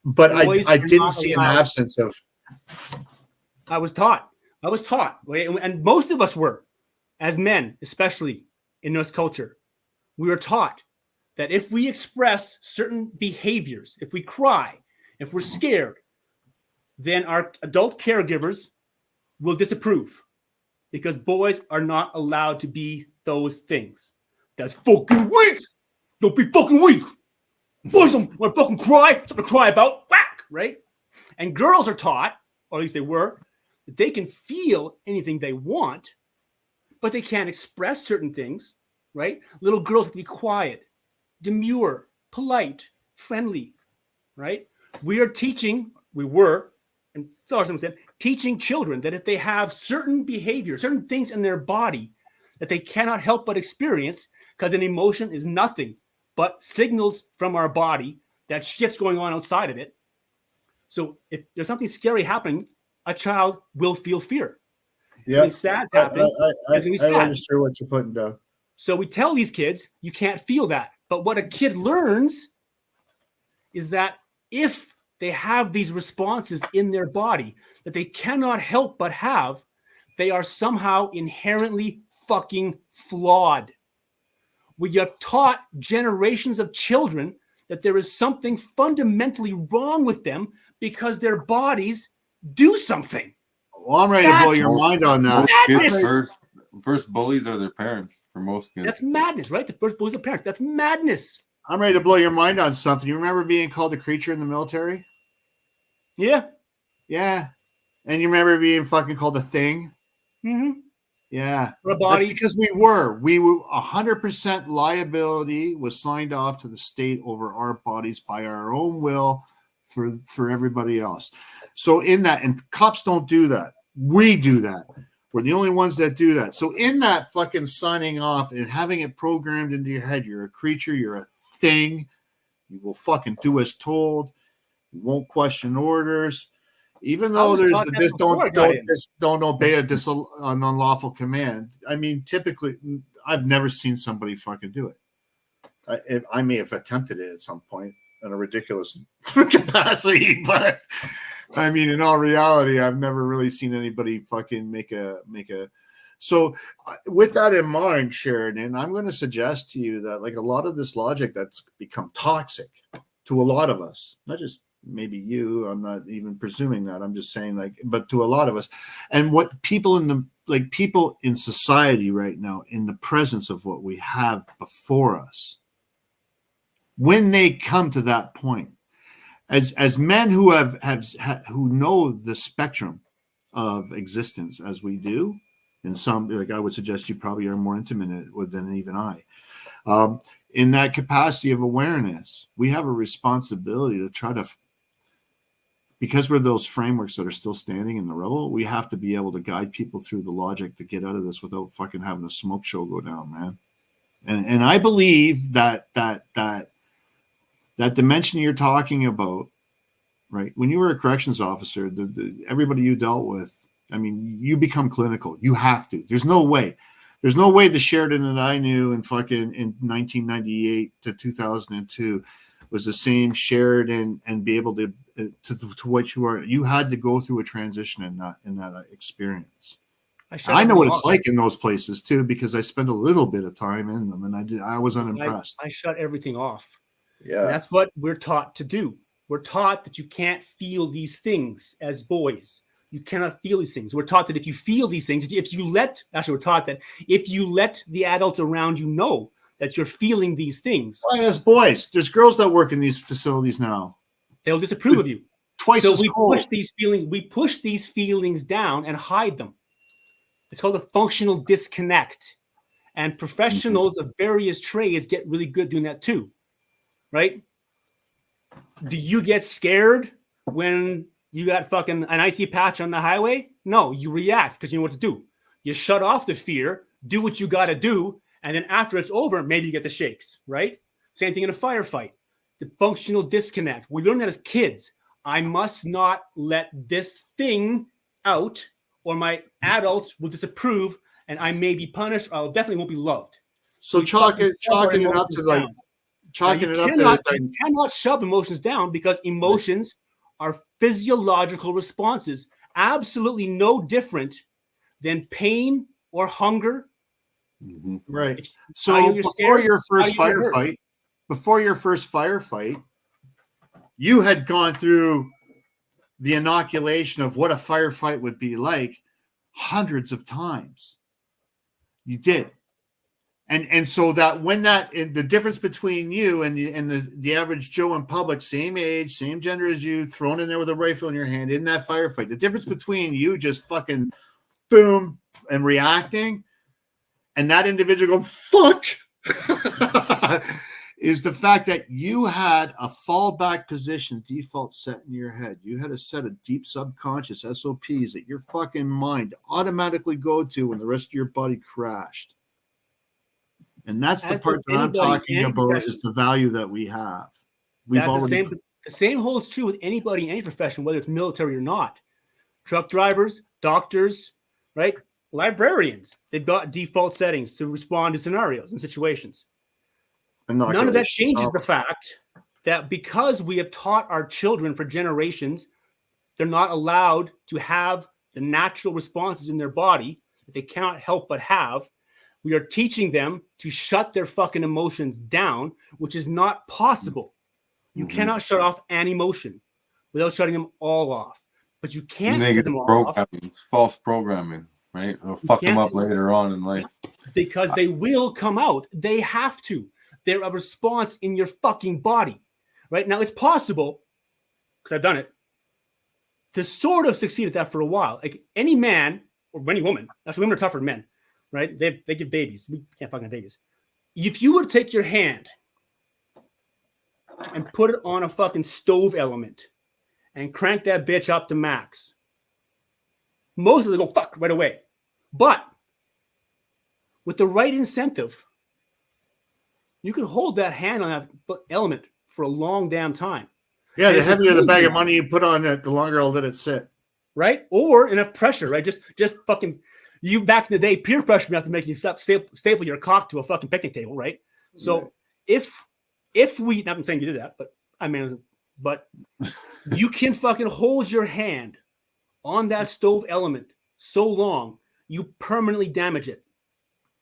But I didn't see an absence of. I was taught, and most of us were, as men, especially in this culture, we were taught that if we express certain behaviors, if we cry, if we're scared, then our adult caregivers will disapprove because boys are not allowed to be those things. That's fucking weak. Don't be fucking weak. Boys don't want to fucking cry. Something to cry about. Whack, right? And girls are taught, or at least they were, that they can feel anything they want, but they can't express certain things, right? Little girls have to be quiet, demure, polite, friendly, right? We were, and so some extent, teaching children that if they have certain behavior, certain things in their body that they cannot help but experience, because an emotion is nothing but signals from our body that shit's going on outside of it. So if there's something scary happening, a child will feel fear. Yeah, when sad's happening, it's gonna be sad. I register what you're putting down. So we tell these kids, you can't feel that. But what a kid learns is that if they have these responses in their body that they cannot help but have, they are somehow inherently fucking flawed. We have taught generations of children that there is something fundamentally wrong with them because their bodies do something. Well, I'm ready to blow your mind on that. First bullies are their parents for most kids. That's madness, right? The first bullies are parents. That's madness. I'm ready to blow your mind on something. You remember being called a creature in the military? Yeah. Yeah. And you remember being fucking called a thing? Mm-hmm. Yeah, For a body. that's because we were 100% liability was signed off to the state over our bodies by our own will for everybody else. So in that, and cops don't do that. We do that. We're the only ones that do that. So in that fucking signing off and having it programmed into your head, you're a creature, you're a thing. You will fucking do as told. You won't question orders. Even though there's this don't obey an unlawful command. I mean, typically, I've never seen somebody fucking do it. I may have attempted it at some point in a ridiculous capacity, but I mean, in all reality, I've never really seen anybody fucking make a. So, with that in mind, Sheridan, I'm going to suggest to you that like a lot of this logic that's become toxic to a lot of us, not just maybe you, I'm not even presuming that, I'm just saying like, but to a lot of us, and what people people in society right now, in the presence of what we have before us, when they come to that point, as men who who know the spectrum of existence as we do, and some, like I would suggest you probably are more intimate with than even I, in that capacity of awareness, we have a responsibility to try to, because we're those frameworks that are still standing in the rubble, we have to be able to guide people through the logic to get out of this without fucking having a smoke show go down, man. And I believe that dimension you're talking about, right? When you were a corrections officer, everybody you dealt with, I mean, you become clinical. You have to. There's no way the Sheridan that I knew in 1998 to 2002 was the same Sheridan and be able to what you are. You had to go through a transition in that experience. I know what it's like in those places too, because I spent a little bit of time in them, and I was unimpressed. I shut everything off. Yeah, and that's what we're taught to do. We're taught that you can't feel these things as boys. You cannot feel these things. We're taught that if you feel these things, we're taught that if you let the adults around you know that you're feeling these things. Well, as boys, there's girls that work in these facilities now. They'll disapprove of you. Twice so as we cold. push these feelings. We push these feelings down and hide them. It's called a functional disconnect. And professionals of various trades get really good doing that too, right? Do you get scared when you got fucking an icy patch on the highway? No, you react because you know what to do. You shut off the fear, do what you got to do, and then after it's over, maybe you get the shakes, right? Same thing in a firefight. The functional disconnect. We learned that as kids. I must not let this thing out, or my adults will disapprove, and I may be punished, or I definitely won't be loved. So chalking it up to like chalking it up to you cannot shove emotions down, because emotions are physiological responses, absolutely no different than pain or hunger. Right. So before your first firefight, you had gone through the inoculation of what a firefight would be like hundreds of times. You did. And so that when the difference between you and the average Joe in public, same age, same gender as you, thrown in there with a rifle in your hand in that firefight, the difference between you just fucking boom and reacting and that individual going, fuck, is the fact that you had a fallback position default set in your head. You had a set of deep subconscious SOPs that your fucking mind automatically go to when the rest of your body crashed. And that's the part that I'm talking about, is the value that we have. The same holds true with anybody in any profession, whether it's military or not. Truck drivers, doctors, right? Librarians, they've got default settings to respond to scenarios and situations. None of that changes the fact that because we have taught our children for generations, they're not allowed to have the natural responses in their body that they cannot help but have. We are teaching them to shut their fucking emotions down, which is not possible. You cannot shut off an emotion without shutting them all off. But you can't get them all off. It's false programming, right? It'll fuck them up later on in life. Because they will come out. They have to. They're a response in your fucking body. Right? Now, it's possible, because I've done it, to sort of succeed at that for a while. Like any man or any woman, actually women are tougher than men, right? They give babies. We can't fucking have babies. If you were to take your hand and put it on a fucking stove element and crank that bitch up to max, most of them go fuck right away. But with the right incentive, you can hold that hand on that element for a long damn time. Yeah, And the if heavier it's the bag easier, of money you put on it, the longer I'll let it sit. right? Or enough pressure, right? Just fucking you back in the day, peer pressure enough to make you staple your cock to a fucking picnic table, right? So if we, I'm saying you did that, but I mean, but you can fucking hold your hand on that stove element so long, you permanently damage it.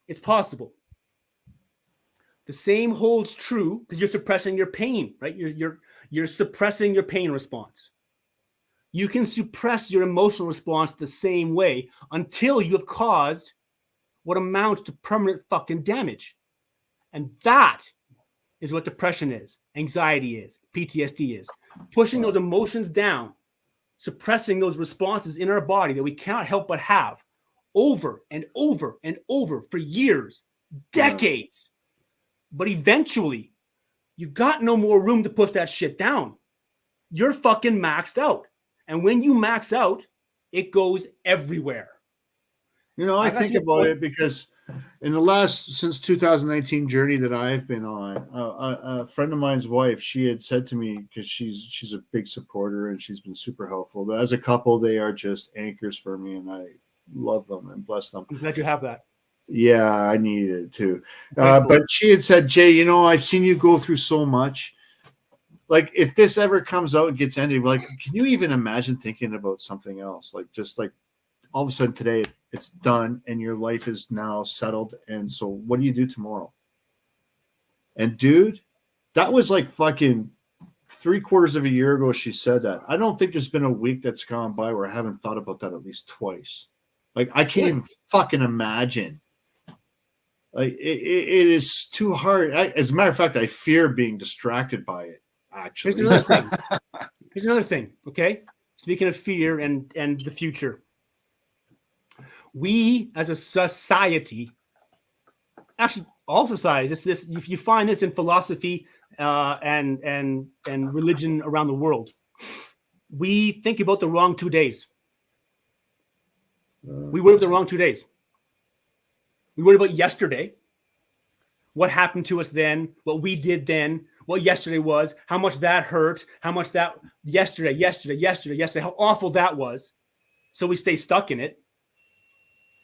It's possible. The same holds true because you're suppressing your pain, right? You're suppressing your pain response. You can suppress your emotional response the same way until you have caused what amounts to permanent fucking damage. And that is what depression is, anxiety is, PTSD is. Pushing those emotions down, suppressing those responses in our body that we cannot help but have over and over and over for years, decades. But eventually, you got no more room to push that shit down. You're fucking maxed out. And when you max out, it goes everywhere. You know, I think about it because in the since 2019 journey that I've been on, a friend of mine's wife, she had said to me, because she's a big supporter and she's been super helpful. As a couple, they are just anchors for me, and I love them and bless them. I'm glad you have that. Yeah, I needed it too. But she had said, Jay, you know, I've seen you go through so much. Like, if this ever comes out and gets ended, like, can you even imagine thinking about something else? Like, just like all of a sudden today, it's done and your life is now settled. And so what do you do tomorrow? And dude, that was like fucking 3/4 of a year ago. She said that. I don't think there's been a week that's gone by where I haven't thought about that at least twice. Like, I can't even fucking imagine. Like, it is too hard. As a matter of fact, I fear being distracted by it. Actually, Here's another thing. Okay, speaking of fear and the future, we as a society, actually all societies, this if you find this in philosophy and religion around the world, we think about the wrong 2 days. We worry about the wrong 2 days. We worry about yesterday, what happened to us then, what we did then, what yesterday was, how much that hurt, how much that yesterday, how awful that was. So we stay stuck in it.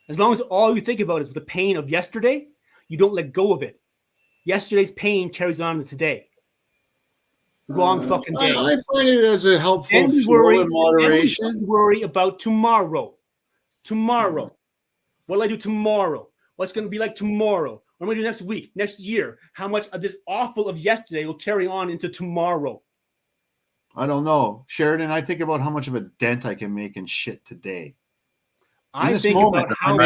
As long as all you think about is the pain of yesterday, you don't let go of it. Yesterday's pain carries on to today. Wrong fucking day. I find it as a helpful flow and moderation. Then we worry about tomorrow. Tomorrow. What'll I do tomorrow? What's going to be like tomorrow? What am I going to do next week, next year? How much of this awful of yesterday will carry on into tomorrow? I don't know. Sheridan, I think about how much of a dent I can make in shit today. I think about how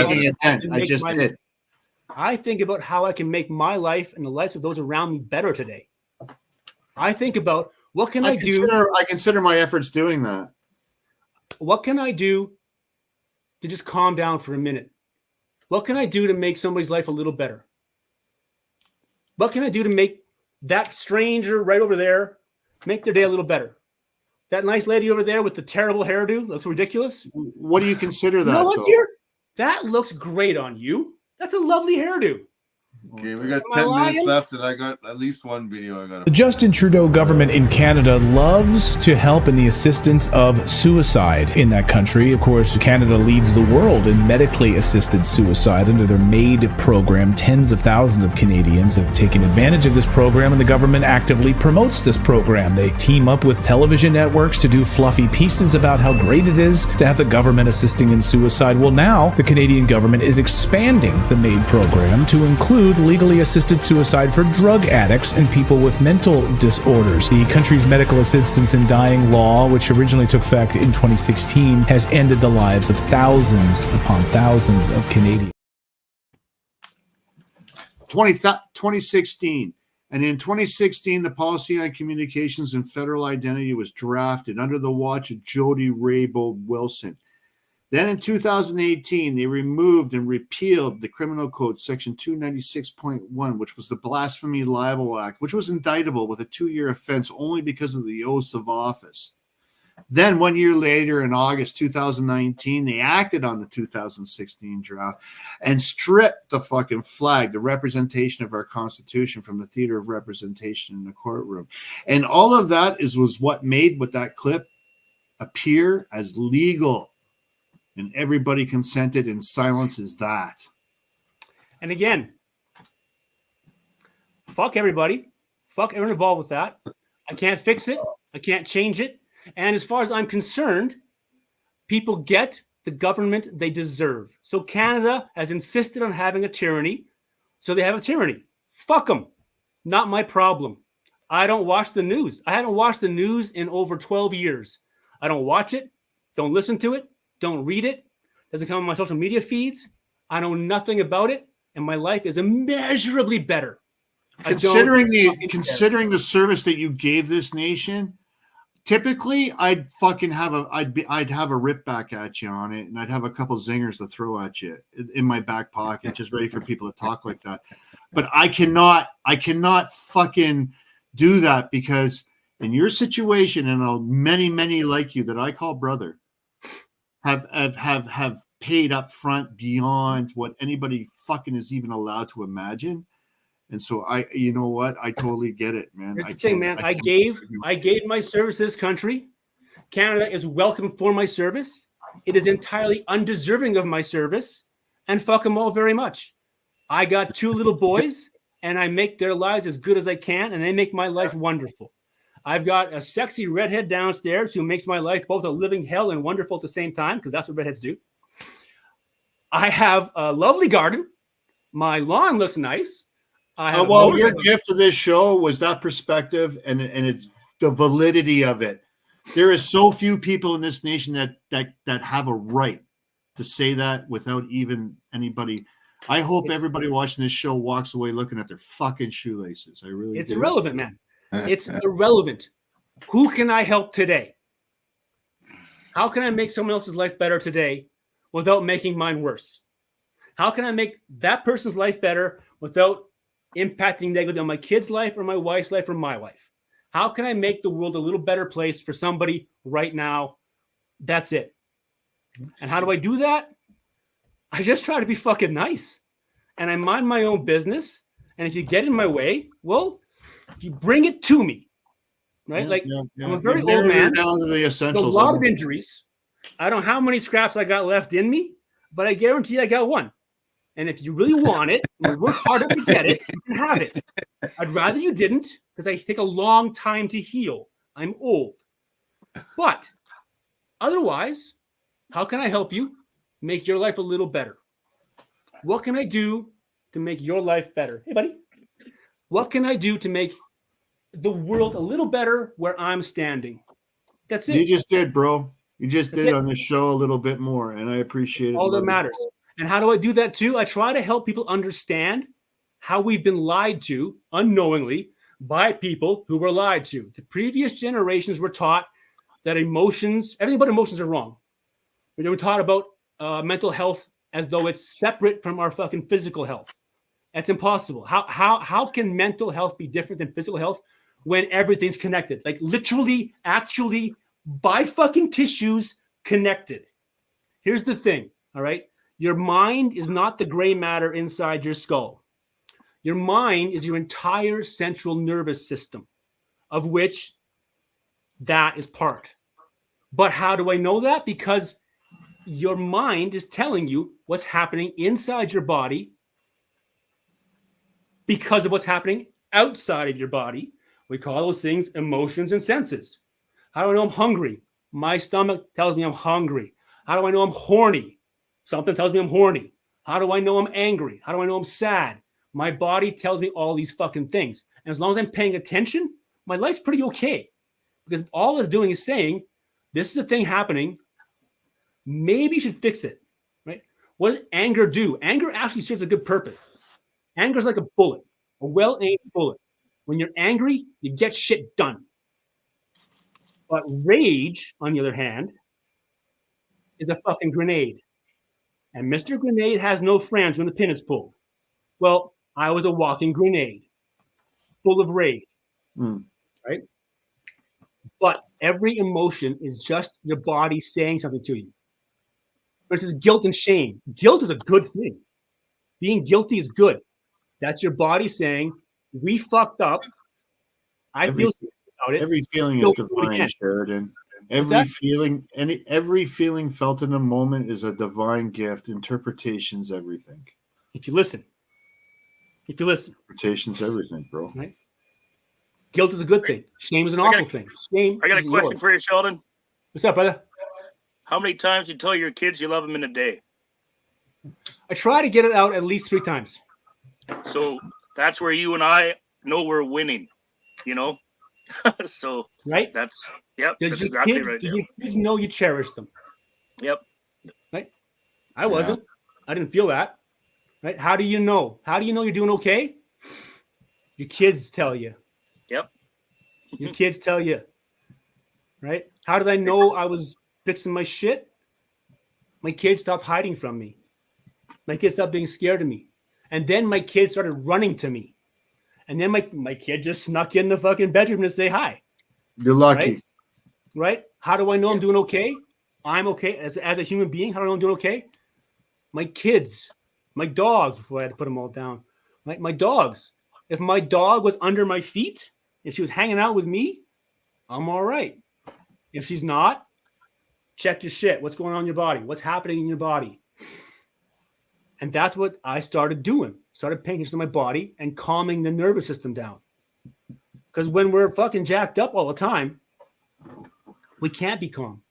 I can make my life and the lives of those around me better today. I think about what can I do? I consider my efforts doing that. What can I do to just calm down for a minute? What can I do to make somebody's life a little better? What can I do to make that stranger right over there make their day a little better? That nice lady over there with the terrible hairdo looks ridiculous. What do you consider that? You know what, dear? That looks great on you. That's a lovely hairdo. Okay, we got 10 minutes left, and I got at least one video I got. The Justin Trudeau government in Canada loves to help in the assistance of suicide in that country. Of course, Canada leads the world in medically assisted suicide under their MAID program. Tens of thousands of Canadians have taken advantage of this program, and the government actively promotes this program. They team up with television networks to do fluffy pieces about how great it is to have the government assisting in suicide. Well, now the Canadian government is expanding the MAID program to include legally assisted suicide for drug addicts and people with mental disorders. The country's medical assistance in dying law, which originally took effect in 2016, has ended the lives of thousands upon thousands of Canadians. 2016. And in 2016, the Policy on Communications and Federal Identity was drafted under the watch of Jody Raybould Wilson. Then in 2018, they removed and repealed the Criminal Code Section 296.1, which was the Blasphemy Libel Act, which was indictable with a 2-year offense only because of the oaths of office. Then 1 year later, in August 2019, they acted on the 2016 draft and stripped the fucking flag, the representation of our Constitution, from the theater of representation in the courtroom. And all of that was what made with that clip appear as legal. And everybody consented, and silence is that. And again, fuck everybody. Fuck everyone involved with that. I can't fix it. I can't change it. And as far as I'm concerned, people get the government they deserve. So Canada has insisted on having a tyranny, so they have a tyranny. Fuck them. Not my problem. I don't watch the news. I haven't watched the news in over 12 years. I don't watch it. Don't listen to it. Don't read it. Doesn't come on my social media feeds. I know nothing about it, and my life is immeasurably better. Considering the service that you gave this nation, typically I'd have a rip back at you on it, and I'd have a couple zingers to throw at you in my back pocket, just ready for people to talk like that. But I cannot fucking do that, because in your situation, and many like you that I call brother, have paid up front beyond what anybody fucking is even allowed to imagine. And so you know what? I totally get it, man. Here's the thing, man. I gave my service to this country. Canada is welcome for my service. It is entirely undeserving of my service, and fuck them all very much. I got 2 little boys, and I make their lives as good as I can, and they make my life wonderful. I've got a sexy redhead downstairs who makes my life both a living hell and wonderful at the same time, because that's what redheads do. I have a lovely garden. My lawn looks nice. Your gift to this show was that perspective, and it's the validity of it. There is so few people in this nation that have a right to say that without even anybody. I hope everybody watching this show walks away looking at their fucking shoelaces. I really It's do. irrelevant, man. It's irrelevant. Who can I help today? How can I make someone else's life better today without making mine worse? How can I make that person's life better without impacting negatively on my kid's life or my wife's life or my life? How can I make the world a little better place for somebody right now? That's it. And how do I do that? I just try to be fucking nice. And I mind my own business. And if you get in my way, well, you bring it to me. Right? I'm a very old man. There's a lot of injuries. I don't know how many scraps I got left in me, but I guarantee I got one. And if you really want it, and you work harder to get it, you can have it. I'd rather you didn't, because I take a long time to heal. I'm old. But otherwise, how can I help you make your life a little better? What can I do to make your life better? Hey, buddy. What can I do to make the world a little better where I'm standing? That's it. You just did, bro. You just did on this show a little bit more, and I appreciate it. All that matters. And how do I do that too? I try to help people understand how we've been lied to unknowingly by people who were lied to. The previous generations were taught that everything but emotions are wrong. We were taught about mental health as though it's separate from our fucking physical health. That's impossible. How can mental health be different than physical health when everything's connected? Like literally, actually, by fucking tissues connected. Here's the thing, all right? Your mind is not the gray matter inside your skull. Your mind is your entire central nervous system, of which that is part. But how do I know that? Because your mind is telling you what's happening inside your body because of what's happening outside of your body. We call those things emotions and senses. How do I know I'm hungry? My stomach tells me I'm hungry. How do I know I'm horny? Something tells me I'm horny. How do I know I'm angry? How do I know I'm sad? My body tells me all these fucking things. And as long as I'm paying attention, my life's pretty okay. Because all it's doing is saying, this is a thing happening. Maybe you should fix it, right? What does anger do? Anger actually serves a good purpose. Anger is like a bullet, a well-aimed bullet. When you're angry, you get shit done. But rage, on the other hand, is a fucking grenade. And Mr. Grenade has no friends when the pin is pulled. Well, I was a walking grenade, full of rage, right? But every emotion is just your body saying something to you. For instance, guilt and shame. Guilt is a good thing. Being guilty is good. That's your body saying, we fucked up. I feel about it. Every feeling is divine, Sheridan. Every feeling felt in a moment is a divine gift. Interpretation's everything. If you listen. Interpretation's everything, bro. Right? Guilt is a good thing. Shame is an awful thing. Shame. I got a question for you, Sheldon. What's up, brother? How many times do you tell your kids you love them in a day? I try to get it out at least 3 times. So that's where you and I know we're winning, So right, that's exactly right. Did your kids know you cherish them? Yep. Right. I wasn't. I didn't feel that. Right. How do you know? How do you know you're doing okay? Your kids tell you. Yep. Your kids tell you. Right. How did I know I was fixing my shit? My kids stopped hiding from me. My kids stopped being scared of me. And then my kids started running to me. And then my kid just snuck in the fucking bedroom to say hi. You're lucky. Right? How do I know I'm doing okay? I'm okay. As a human being, how do I know I'm doing okay? My kids, my dogs, before I had to put them all down. My dogs. If my dog was under my feet, if she was hanging out with me, I'm all right. If she's not, check your shit. What's going on in your body? What's happening in your body? And that's what I started doing. Started paying attention to my body and calming the nervous system down. Because when we're fucking jacked up all the time, we can't be calm.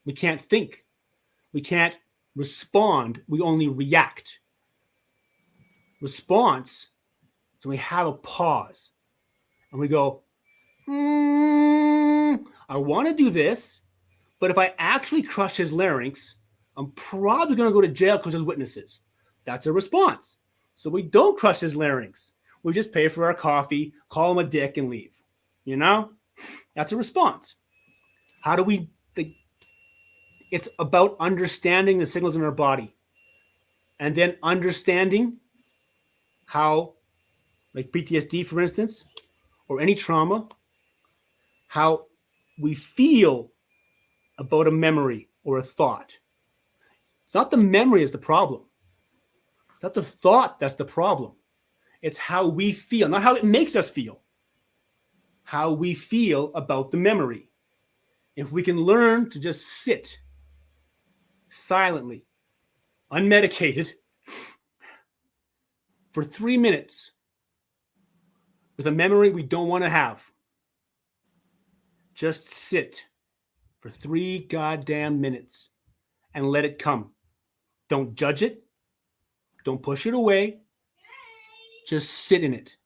We can't think. We can't respond. We only react. Response, so we have a pause. And we go, I want to do this, but if I actually crush his larynx, I'm probably going to go to jail because there's witnesses. That's a response. So we don't crush his larynx. We just pay for our coffee, call him a dick, and leave. That's a response. How do we think? It's about understanding the signals in our body and then understanding how, like PTSD, for instance, or any trauma, how we feel about a memory or a thought. It's not the memory is the problem. It's not the thought that's the problem. It's how we feel, not how it makes us feel. How we feel about the memory. If we can learn to just sit silently, unmedicated, for 3 minutes with a memory we don't want to have. Just sit for 3 goddamn minutes and let it come. Don't judge it. Don't push it away. Just sit in it.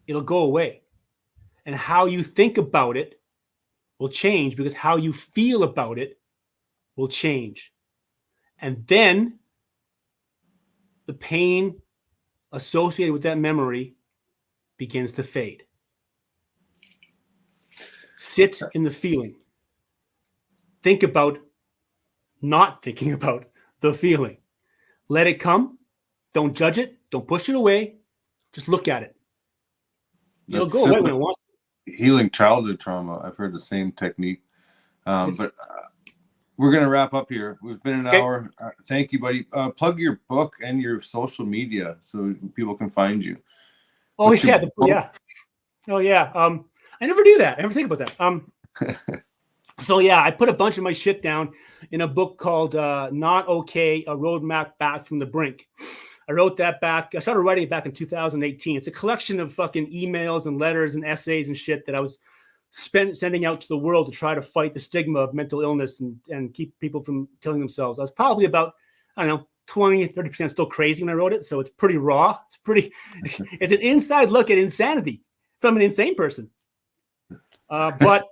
It'll go away. And how you think about it will change because how you feel about it will change. And then the pain associated with that memory begins to fade. Sit in the feeling. Think about not thinking about the feeling. Let it come. Don't judge it. Don't push it away. Just look at it. It'll go away when it wants to. Healing childhood trauma. I've heard the same technique. But we're going to wrap up here. We've been an hour. Thank you, buddy. Plug your book and your social media so people can find you. Oh, yeah. Oh, yeah. I never do that. I never think about that. So, yeah, I put a bunch of my shit down in a book called Not Okay, A Roadmap Back from the Brink. I wrote that back. I started writing it back in 2018. It's a collection of fucking emails and letters and essays and shit that I was sending out to the world to try to fight the stigma of mental illness and keep people from killing themselves. I was probably about, 20, 30% still crazy when I wrote it. So it's pretty raw. It's an inside look at insanity from an insane person. But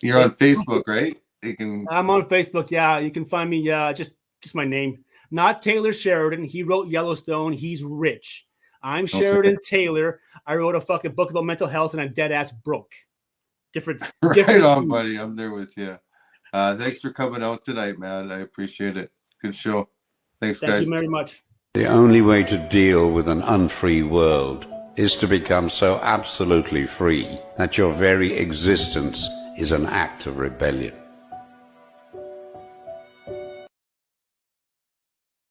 you're on Facebook, right? I'm on Facebook. Yeah. You can find me. Just my name, not Taylor Sheridan. He wrote Yellowstone. He's rich. I'm Sheridan Taylor. I wrote a fucking book about mental health and I'm dead ass broke. Different right on, buddy. I'm there with you. Thanks for coming out tonight, man. I appreciate it. Good show. Thanks, Thank guys. you very much. The only way to deal with an unfree world is to become so absolutely free that your very existence is an act of rebellion.